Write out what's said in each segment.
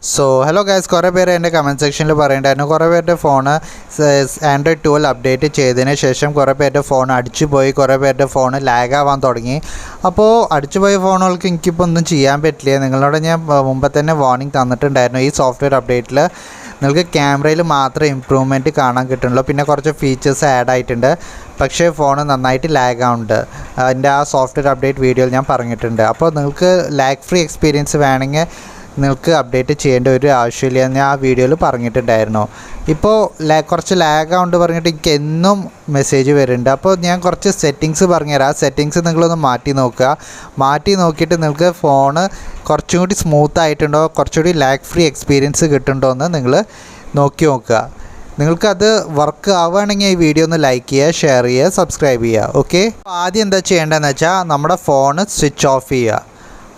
So hello guys, കുറേ പേര് എൻ്റെ കമൻറ്റ് സെക്ഷനിൽ പറയണ്ടായിരുന്നു കുറേ പേരുടെ ഫോൺ ആൻഡ്രോയിഡ് 12 അപ്ഡേറ്റ് ചെയ്തതിന് ശേഷം കുറേ പേരുടെ ഫോൺ അടിച്ചു പോയി, കുറേ പേരുടെ ഫോൺ ലാഗ് ആവാൻ തുടങ്ങി. അപ്പോൾ അടിച്ചുപോയ ഫോണുകൾക്ക് എനിക്കിപ്പോൾ ഒന്നും ചെയ്യാൻ പറ്റില്ല. നിങ്ങളോട് ഞാൻ മുമ്പ് തന്നെ വാർണിംഗ് തന്നിട്ടുണ്ടായിരുന്നു. ഈ സോഫ്റ്റ്വെയർ അപ്ഡേറ്റിൽ നിങ്ങൾക്ക് ക്യാമറയിൽ മാത്രമേ ഇമ്പ്രൂവ്മെൻറ്റ് കാണാൻ കിട്ടുള്ളൂ. പിന്നെ കുറച്ച് ഫീച്ചേഴ്സ് ആഡ് ആയിട്ടുണ്ട്, പക്ഷേ ഫോൺ നന്നായിട്ട് ലാഗ് ആവുന്നുണ്ട്. എൻ്റെ ആ സോഫ്റ്റ്വെയർ അപ്ഡേറ്റ് വീഡിയോയിൽ ഞാൻ പറഞ്ഞിട്ടുണ്ട്. അപ്പോൾ നിങ്ങൾക്ക് ലാഗ് ഫ്രീ എക്സ്പീരിയൻസ് വേണമെങ്കിൽ നിങ്ങൾക്ക് അപ്ഡേറ്റ് ചെയ്യേണ്ട ഒരു ആവശ്യമില്ല എന്ന് ആ വീഡിയോയിൽ പറഞ്ഞിട്ടുണ്ടായിരുന്നു. ഇപ്പോൾ കുറച്ച് ലാഗ് ആവുണ്ട് പറഞ്ഞിട്ട് എനിക്ക് എന്നും മെസ്സേജ് വരുന്നുണ്ട്. അപ്പോൾ ഞാൻ കുറച്ച് സെറ്റിങ്സ് പറഞ്ഞുതരാം. ആ സെറ്റിങ്സ് നിങ്ങളൊന്ന് മാറ്റി നോക്കുക. മാറ്റി നോക്കിയിട്ട് നിങ്ങൾക്ക് ഫോണ് കുറച്ചും കൂടി സ്മൂത്ത് ആയിട്ടുണ്ടോ, കുറച്ചുകൂടി ലാഗ് ഫ്രീ എക്സ്പീരിയൻസ് കിട്ടുന്നുണ്ടോ എന്ന് നിങ്ങൾ നോക്കി നോക്കുക. നിങ്ങൾക്കത് വർക്ക് ആവുകയാണെങ്കിൽ ഈ വീഡിയോ ഒന്ന് ലൈക്ക് ചെയ്യുക, ഷെയർ ചെയ്യുക, സബ്സ്ക്രൈബ് ചെയ്യുക. ഓക്കെ, ആദ്യം എന്താ ചെയ്യേണ്ടതെന്ന് വെച്ചാൽ നമ്മുടെ ഫോണ് സ്വിച്ച് ഓഫ് ചെയ്യുക.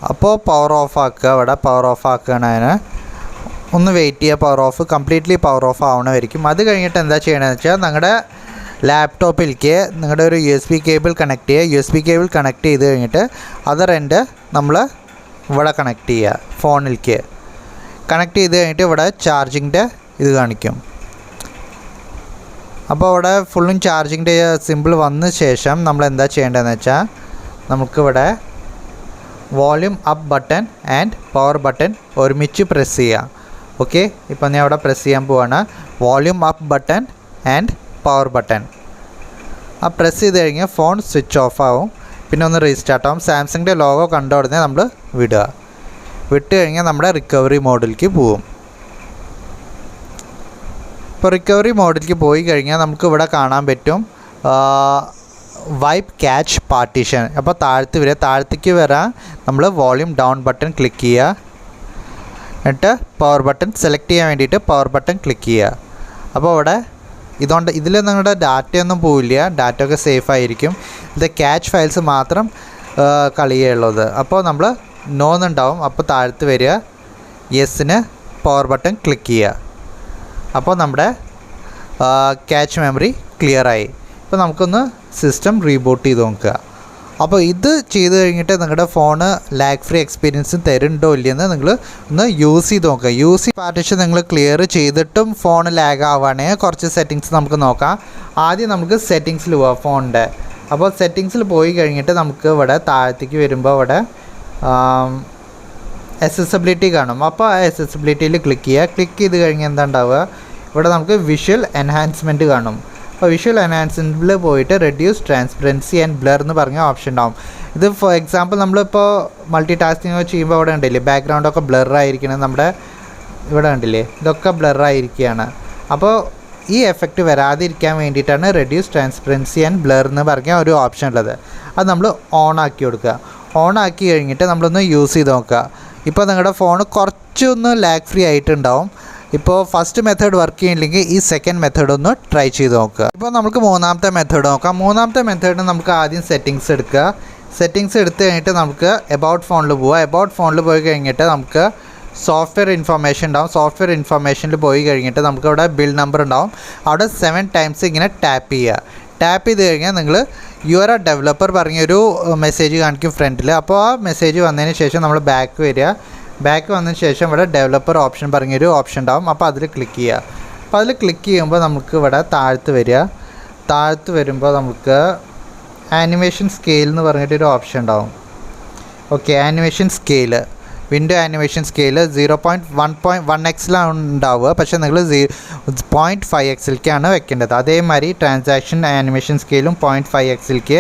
അപ്പോൾ പവർ ഓഫ് ആക്കുക. ഇവിടെ പവർ ഓഫ് ആക്കുകയാണ്. ഒന്ന് വെയിറ്റ് ചെയ്യുക, power off completely power off ആവണമായിരിക്കും. അത് കഴിഞ്ഞിട്ട് എന്താ ചെയ്യണമെന്ന് വെച്ചാൽ നിങ്ങളുടെ ലാപ്ടോപ്പിലേക്ക് നിങ്ങളുടെ ഒരു USB കേബിൾ കണക്ട് ചെയ്യുക. USB കേബിൾ കണക്ട് ചെയ്ത് കഴിഞ്ഞിട്ട് അതർ എൻഡ് നമ്മൾ ഇവിടെ കണക്ട് ചെയ്യുക. ഫോണിലേക്ക് കണക്ട് ചെയ്ത് കഴിഞ്ഞിട്ട് ഇവിടെ ചാർജിങ്ങിൻ്റെ ഇത് കാണിക്കും. അപ്പോൾ ഇവിടെ ഫുള്ളും ചാർജിങ്ങിൻ്റെ സിമ്പിൾ വന്ന ശേഷം നമ്മൾ എന്താ ചെയ്യേണ്ടതെന്ന് വെച്ചാൽ നമുക്കിവിടെ volume up button and power button ഒരുമിച്ച് പ്രസ് ചെയ്യുക. ഓക്കെ, ഇപ്പോൾ ഞാൻ അവിടെ പ്രസ് ചെയ്യാൻ പോവാണ്. Volume up button and power button. ആ പ്രസ് ചെയ്ത് കഴിഞ്ഞാൽ ഫോൺ സ്വിച്ച് ഓഫ് ആവും, പിന്നെ ഒന്ന് റീസ്റ്റാർട്ട് ആവും. സാംസങ്ങിൻ്റെ ലോഗോ കണ്ട ഉടനെ നമ്മൾ വിടുക. വിട്ട് കഴിഞ്ഞാൽ നമ്മുടെ റിക്കവറി മോഡിലേക്ക് പോവും. ഇപ്പോൾ റിക്കവറി മോഡിലേക്ക് പോയി കഴിഞ്ഞാൽ നമുക്ക് ഇവിടെ കാണാൻ പറ്റും വൈപ്പ് ക്യാച്ച് പാർട്ടീഷൻ. അപ്പോൾ താഴത്തേക്ക് വരാൻ നമ്മൾ വോളിയം ഡൗൺ ബട്ടൺ ക്ലിക്ക് ചെയ്യുക. എന്നിട്ട് പവർ ബട്ടൺ സെലക്ട് ചെയ്യാൻ വേണ്ടിയിട്ട് പവർ ബട്ടൺ ക്ലിക്ക് ചെയ്യുക. അപ്പോൾ അവിടെ ഇതിൽ നിങ്ങളുടെ ഡാറ്റയൊന്നും പോവില്ല, ഡാറ്റ ഒക്കെ സേഫ് ആയിരിക്കും. ഇത് ക്യാച്ച് ഫയൽസ് മാത്രം കളിയുള്ളത്. അപ്പോൾ നമ്മൾ നോന്നുണ്ടാവും. അപ്പോൾ താഴത്ത് വരിക, യെസ്സിന് പവർ ബട്ടൺ ക്ലിക്ക് ചെയ്യുക. അപ്പോൾ നമ്മുടെ ക്യാച്ച് മെമ്മറി ക്ലിയറായി. ഇപ്പോൾ നമുക്കൊന്ന് സിസ്റ്റം റീബൂട്ട് ചെയ്ത് നോക്കുക. അപ്പോൾ ഇത് ചെയ്ത് കഴിഞ്ഞിട്ട് നിങ്ങളുടെ ഫോണ് ലാഗ് ഫ്രീ എക്സ്പീരിയൻസ് തരുന്നുണ്ടോ ഇല്ലയെന്ന് നിങ്ങൾ ഒന്ന് യൂസ് ചെയ്ത് നോക്കുക. യൂസ് പാർട്ടീഷൻ നിങ്ങൾ ക്ലിയർ ചെയ്തിട്ടും ഫോൺ ലാഗ് ആവുകയാണെങ്കിൽ കുറച്ച് സെറ്റിങ്സ് നമുക്ക് നോക്കാം. ആദ്യം നമുക്ക് സെറ്റിങ്സിൽ പോവാം ഫോണിൻ്റെ. അപ്പോൾ സെറ്റിങ്സിൽ പോയി കഴിഞ്ഞിട്ട് നമുക്ക് ഇവിടെ താഴത്തേക്ക് വരുമ്പോൾ ഇവിടെ അക്സസിബിലിറ്റി കാണും. അപ്പോൾ ആ അക്സസിബിലിറ്റിയിൽ ക്ലിക്ക് ചെയ്യുക. ക്ലിക്ക് ചെയ്ത് കഴിഞ്ഞാൽ എന്താ ഉണ്ടാവുക, ഇവിടെ നമുക്ക് വിഷ്വൽ എൻഹാൻസ്മെൻറ്റ് കാണും. അപ്പോൾ വിഷ്വൽ എൻഹാൻസ്മെൻറ്റിൽ പോയിട്ട് റെഡ്യൂസ് ട്രാൻസ്പെറൻസി ആൻഡ് ബ്ലർ എന്ന് പറഞ്ഞ ഓപ്ഷൻ ഉണ്ടാവും. ഇത് ഫോർ എക്സാമ്പിൾ നമ്മളിപ്പോൾ മൾട്ടി ടാസ്കിങ് ചെയ്യുമ്പോൾ അവിടെ ഉണ്ടല്ലേ ബാക്ക്ഗ്രൗണ്ടൊക്കെ ബ്ലറായിരിക്കണം. നമ്മുടെ ഇവിടെ ഉണ്ടല്ലേ ഇതൊക്കെ ബ്ലറായിരിക്കുകയാണ്. അപ്പോൾ ഈ എഫക്റ്റ് വരാതിരിക്കാൻ വേണ്ടിയിട്ടാണ് റെഡ്യൂസ് ട്രാൻസ്പെറൻസി ആൻഡ് ബ്ലർ എന്ന് പറഞ്ഞ ഒരു ഓപ്ഷൻ ഉള്ളത്. അത് നമ്മൾ ഓൺ ആക്കി കൊടുക്കുക. ഓൺ ആക്കി കഴിഞ്ഞിട്ട് നമ്മളൊന്ന് യൂസ് ചെയ്ത് നോക്കുക. ഇപ്പോൾ നിങ്ങളുടെ ഫോൺ കുറച്ചൊന്ന് ലാഗ് ഫ്രീ ആയിട്ടുണ്ടാവും. ഇപ്പോൾ ഫസ്റ്റ് മെത്തേഡ് വർക്ക് ചെയ്യില്ലെങ്കിൽ ഈ സെക്കൻഡ് മെത്തേഡ് ഒന്ന് ട്രൈ ചെയ്ത് നോക്കുക. ഇപ്പോൾ നമുക്ക് മൂന്നാമത്തെ മെത്തേഡ് നോക്കാം. മൂന്നാമത്തെ മെത്തേഡിന് നമുക്ക് ആദ്യം സെറ്റിങ്സ് എടുക്കുക. സെറ്റിങ്സ് എടുത്ത് കഴിഞ്ഞിട്ട് നമുക്ക് എബൌട്ട് ഫോണിൽ പോവുക. എബൌട്ട് ഫോണിൽ പോയി കഴിഞ്ഞിട്ട് നമുക്ക് സോഫ്റ്റ്വെയർ ഇൻഫർമേഷൻ ഉണ്ടാവും. സോഫ്റ്റ്വെയർ ഇൻഫർമേഷനിൽ പോയി കഴിഞ്ഞിട്ട് നമുക്ക് അവിടെ ബിൽ നമ്പർ ഉണ്ടാവും. അവിടെ 7 ടൈംസ് ഇങ്ങനെ ടാപ്പ് ചെയ്യുക. ടാപ്പ് ചെയ്ത് കഴിഞ്ഞാൽ നിങ്ങൾ യു ആർ എ ഡെവലപ്പർ പറഞ്ഞൊരു മെസ്സേജ് കാണിക്കും ഫ്രണ്ടിൽ. അപ്പോൾ ആ മെസ്സേജ് വന്നതിന് ശേഷം നമ്മൾ ബാക്ക് വരിക. ബാക്ക് വന്നതിന് ശേഷം ഇവിടെ ഡെവലപ്പർ ഓപ്ഷൻ പറഞ്ഞൊരു ഓപ്ഷൻ ഉണ്ടാവും. അപ്പോൾ അതിൽ ക്ലിക്ക് ചെയ്യുക. അപ്പോൾ അതിൽ ക്ലിക്ക് ചെയ്യുമ്പോൾ നമുക്ക് ഇവിടെ താഴത്ത് വരിക. താഴത്ത് വരുമ്പോൾ നമുക്ക് ആനിമേഷൻ സ്കെയിൽ എന്ന് പറഞ്ഞിട്ടൊരു ഓപ്ഷൻ ഉണ്ടാവും. Okay, animation scale window animation scale 0.1x ഉണ്ടാവുക. പക്ഷേ നിങ്ങൾ 0.5x വെക്കേണ്ടത്. അതേമാതിരി ട്രാൻസാക്ഷൻ ആനിമേഷൻ സ്കെയിലും 0.5x,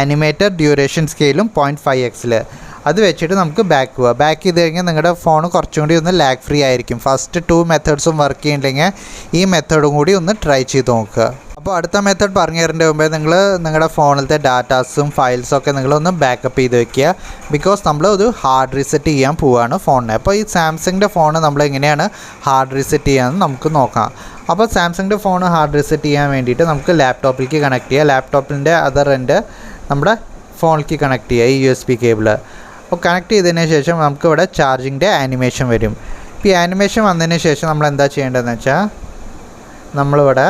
ആനിമേറ്റർ ഡ്യൂറേഷൻ സ്കെയിലും 0.5x. അത് വെച്ചിട്ട് നമുക്ക് ബാക്ക് പോവുക. ബാക്ക് ചെയ്ത് കഴിഞ്ഞാൽ നിങ്ങളുടെ ഫോൺ കുറച്ചും കൂടി ഒന്ന് ലാഗ് ഫ്രീ ആയിരിക്കും. ഫസ്റ്റ് 2 മെത്തേഡ്സും വർക്ക് ചെയ്യുന്നുണ്ടെങ്കിൽ ഈ മെത്തേഡും കൂടി ഒന്ന് ട്രൈ ചെയ്ത് നോക്കുക. അപ്പോൾ അടുത്ത മെത്തേഡ് പറഞ്ഞു തരേണ്ട മുമ്പേ നിങ്ങൾ നിങ്ങളുടെ ഫോണിലത്തെ ഡാറ്റാസും ഫയൽസും ഒക്കെ നിങ്ങളൊന്ന് ബാക്കപ്പ് ചെയ്ത് വെക്കുക. ബിക്കോസ് നമ്മൾ ഒരു ഹാർഡ് റീസെറ്റ് ചെയ്യാൻ പോവുകയാണ് ഫോണിനെ. അപ്പോൾ ഈ സാംസങ്ങിൻ്റെ ഫോൺ നമ്മൾ എങ്ങനെയാണ് ഹാർഡ് റീസെറ്റ് ചെയ്യാമെന്ന് നമുക്ക് നോക്കാം. അപ്പോൾ സാംസങ്ങിൻ്റെ ഫോൺ ഹാർഡ് റീസെറ്റ് ചെയ്യാൻ വേണ്ടിയിട്ട് നമുക്ക് ലാപ്ടോപ്പിലേക്ക് കണക്ട് ചെയ്യുക. ലാപ്ടോപ്പിൻ്റെ അതർ എൻഡ് നമ്മുടെ ഫോണിലേക്ക് കണക്ട് ചെയ്യുക ഈ USB കേബിൾ. അപ്പോൾ കണക്ട് ചെയ്തതിന് ശേഷം നമുക്ക് ഇവിടെ ചാർജിങ്ങിൻ്റെ ആനിമേഷൻ വരും. ഇപ്പോൾ ഈ ആനിമേഷൻ വന്നതിന് ശേഷം നമ്മൾ എന്താ ചെയ്യേണ്ടതെന്ന് വെച്ചാൽ നമ്മളിവിടെ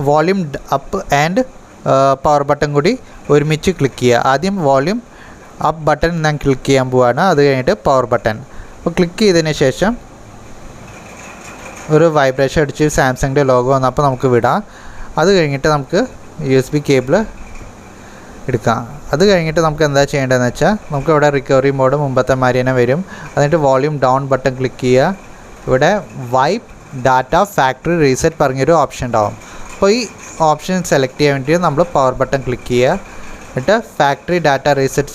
volume up and power button കൂടി ഒരുമിച്ച് ക്ലിക്ക് ചെയ്യുക. ആദ്യം വോളിയം അപ്പ് ബട്ടൺ ഞാൻ ക്ലിക്ക് ചെയ്യാൻ പോവാണ്. അത് കഴിഞ്ഞിട്ട് പവർ ബട്ടൺ. അപ്പോൾ ക്ലിക്ക് ചെയ്തതിന് ശേഷം ഒരു വൈബ്രേഷൻ അടിച്ച് സാംസങ്ങിൻ്റെ ലോഗോ വന്നപ്പോൾ നമുക്ക് വിടാം. അത് കഴിഞ്ഞിട്ട് നമുക്ക് USB കേബിൾ എടുക്കാം. അത് കഴിഞ്ഞിട്ട് നമുക്ക് എന്താ ചെയ്യേണ്ടതെന്ന് വെച്ചാൽ നമുക്ക് ഇവിടെ റിക്കവറി മോഡ് മുമ്പത്തെ മാതിരി തന്നെ വരും. എന്നിട്ട് വോളിയം ഡൗൺ ബട്ടൺ ക്ലിക്ക് ചെയ്യുക. ഇവിടെ വൈപ്പ് ഡാറ്റ ഫാക്ടറി റീസെറ്റ് പറഞ്ഞൊരു ഓപ്ഷൻ ഉണ്ടാവും. അപ്പോൾ ഈ ഓപ്ഷൻ സെലക്ട് ചെയ്യാൻ വേണ്ടിയിട്ട് നമ്മൾ പവർ ബട്ടൺ ക്ലിക്ക് ചെയ്യുക. എന്നിട്ട് ഫാക്ടറി ഡാറ്റ റീസെറ്റ്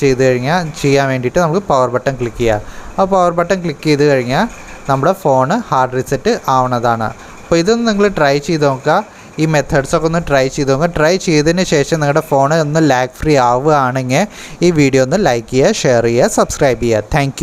ചെയ്യാൻ വേണ്ടിയിട്ട് നമുക്ക് പവർ ബട്ടൺ ക്ലിക്ക് ചെയ്യുക. ആ പവർ ബട്ടൺ ക്ലിക്ക് ചെയ്ത് കഴിഞ്ഞാൽ നമ്മുടെ ഫോണ് ഹാർഡ് റീസെറ്റ് ആവുന്നതാണ്. അപ്പോൾ ഇതൊന്ന് നിങ്ങൾ ട്രൈ ചെയ്ത് നോക്കുക. ഈ മെത്തേഡ്സൊക്കെ ഒന്ന് ട്രൈ ചെയ്ത് നോക്കുക. ട്രൈ ചെയ്തതിന് ശേഷം നിങ്ങളുടെ ഫോൺ ഒന്ന് ലാഗ് ഫ്രീ ആവുകയാണെങ്കിൽ ഈ വീഡിയോ ഒന്ന് ലൈക്ക് ചെയ്യുക, ഷെയർ ചെയ്യുക, സബ്സ്ക്രൈബ് ചെയ്യുക. താങ്ക്